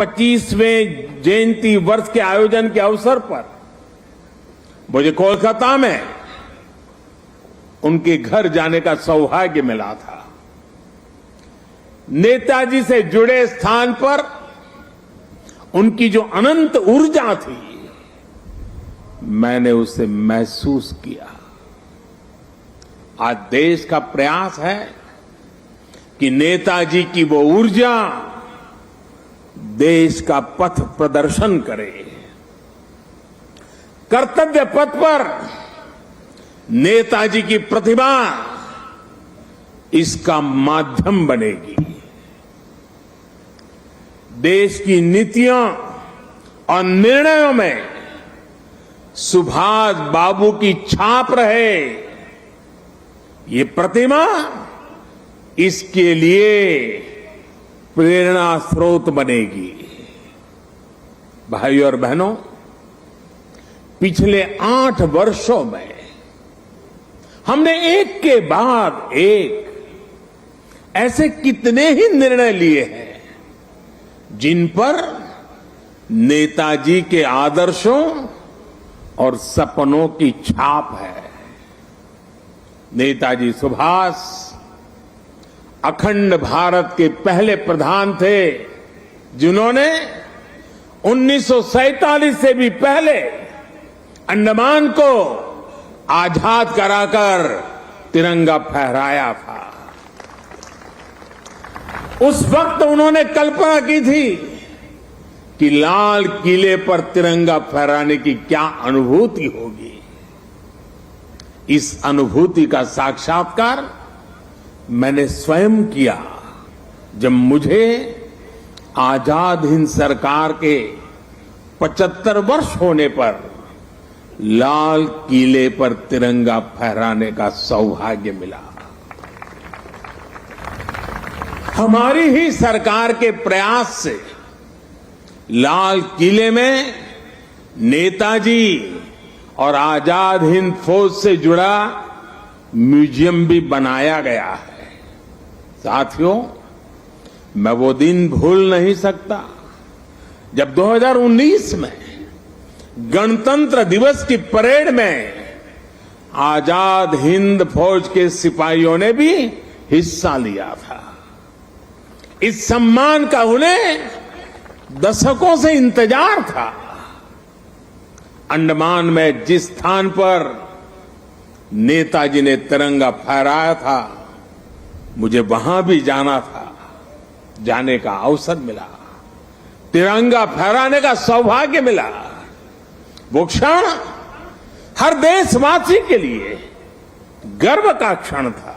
25वें जयंती वर्ष के आयोजन के अवसर पर मुझे कोलकाता में उनके घर जाने का सौभाग्य मिला था। नेताजी से जुड़े स्थान पर उनकी जो अनंत ऊर्जा थी, मैंने उसे महसूस किया। आज देश का प्रयास है कि नेताजी की वो ऊर्जा देश का पथ प्रदर्शन करे। कर्तव्य पथ पर नेताजी की प्रतिभा इसका माध्यम बनेगी। देश की नीतियों और निर्णयों में सुभाष बाबू की छाप रहे, ये प्रतिमा इसके लिए प्रेरणा स्रोत बनेगी। भाइयों और बहनों, पिछले 8 वर्षों में हमने एक के बाद एक ऐसे कितने ही निर्णय लिए हैं जिन पर नेताजी के आदर्शों और सपनों की छाप है। नेताजी सुभाष अखंड भारत के पहले प्रधान थे जिन्होंने 1947 से भी पहले अंडमान को आजाद कराकर तिरंगा फहराया था। उस वक्त उन्होंने कल्पना की थी कि लाल किले पर तिरंगा फहराने की क्या अनुभूति होगी। इस अनुभूति का साक्षात्कार मैंने स्वयं किया जब मुझे आजाद हिंद सरकार के 75 वर्ष होने पर लाल किले पर तिरंगा फहराने का सौभाग्य मिला। हमारी ही सरकार के प्रयास से लाल किले में नेताजी और आजाद हिंद फौज से जुड़ा म्यूजियम भी बनाया गया है। साथियों, मैं वो दिन भूल नहीं सकता जब 2019 में गणतंत्र दिवस की परेड में आजाद हिंद फौज के सिपाहियों ने भी हिस्सा लिया था। इस सम्मान का उन्हें दशकों से इंतजार था। अंडमान में जिस स्थान पर नेताजी ने तिरंगा फहराया था, मुझे वहां भी जाना था। जाने का अवसर मिला, तिरंगा फहराने का सौभाग्य मिला। वो क्षण हर देशवासी के लिए गर्व का क्षण था।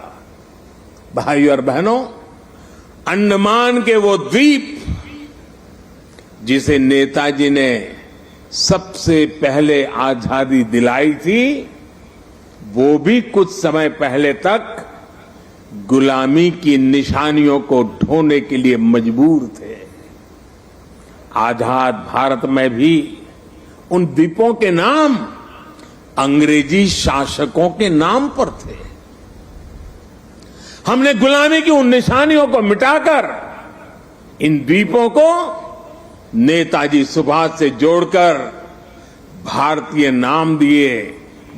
भाइयों और बहनों, अंडमान के वो द्वीप जिसे नेताजी ने सबसे पहले आजादी दिलाई थी, वो भी कुछ समय पहले तक गुलामी की निशानियों को ढोने के लिए मजबूर थे। आजाद भारत में भी उन द्वीपों के नाम अंग्रेजी शासकों के नाम पर थे। हमने गुलामी की उन निशानियों को मिटाकर इन द्वीपों को नेताजी सुभाष से जोड़कर भारतीय नाम दिए,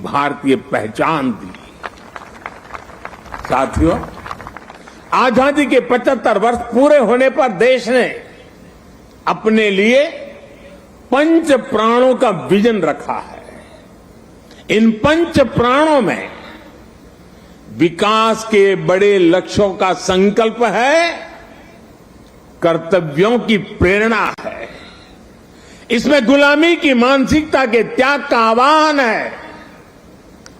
भारतीय पहचान दी। साथियों, आजादी के 75 वर्ष पूरे होने पर देश ने अपने लिए 5 प्राणों का विजन रखा है। इन 5 प्राणों में विकास के बड़े लक्ष्यों का संकल्प है, कर्तव्यों की प्रेरणा है। इसमें गुलामी की मानसिकता के त्याग का आह्वान है,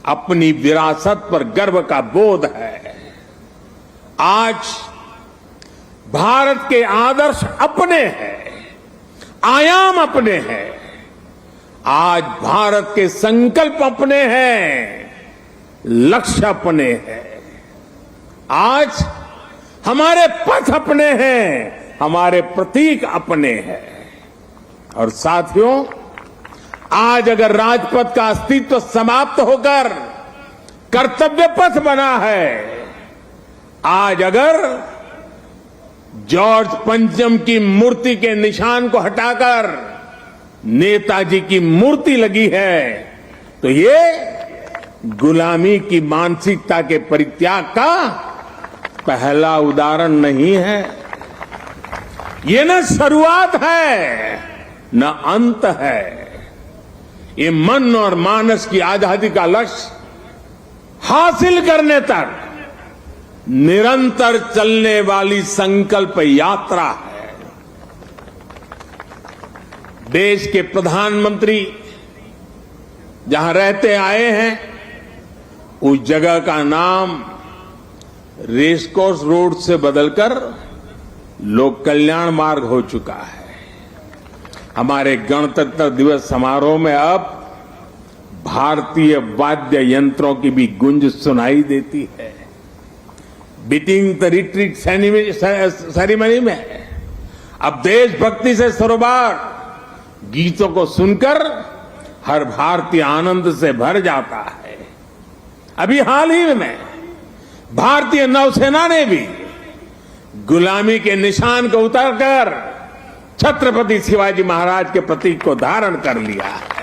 अपनी विरासत पर गर्व का बोध है। आज भारत के आदर्श अपने हैं, आयाम अपने हैं। आज भारत के संकल्प अपने हैं, लक्ष्य अपने हैं। आज हमारे पथ अपने हैं, हमारे प्रतीक अपने हैं। और साथियों, आज अगर राजपथ का अस्तित्व समाप्त होकर कर्तव्य पथ बना है, आज अगर जॉर्ज पंचम की मूर्ति के निशान को हटाकर नेताजी की मूर्ति लगी है तो ये गुलामी की मानसिकता के परित्याग का पहला उदाहरण नहीं है। ये न शुरुआत है न अंत है। ये मन और मानस की आजादी का लक्ष्य हासिल करने तक निरंतर चलने वाली संकल्प यात्रा है। देश के प्रधानमंत्री जहां रहते आए हैं उस जगह का नाम रेसकोर्स रोड से बदलकर लोक कल्याण मार्ग हो चुका है। हमारे गणतंत्र दिवस समारोह में अब भारतीय वाद्य यंत्रों की भी गूंज सुनाई देती है। बीटिंग द रिट्रीट सेरेमनी में अब देशभक्ति से सरोबार गीतों को सुनकर हर भारतीय आनंद से भर जाता है। अभी हाल ही में भारतीय नौसेना ने भी गुलामी के निशान को उतारकर छत्रपति शिवाजी महाराज के प्रतीक को धारण कर लिया है।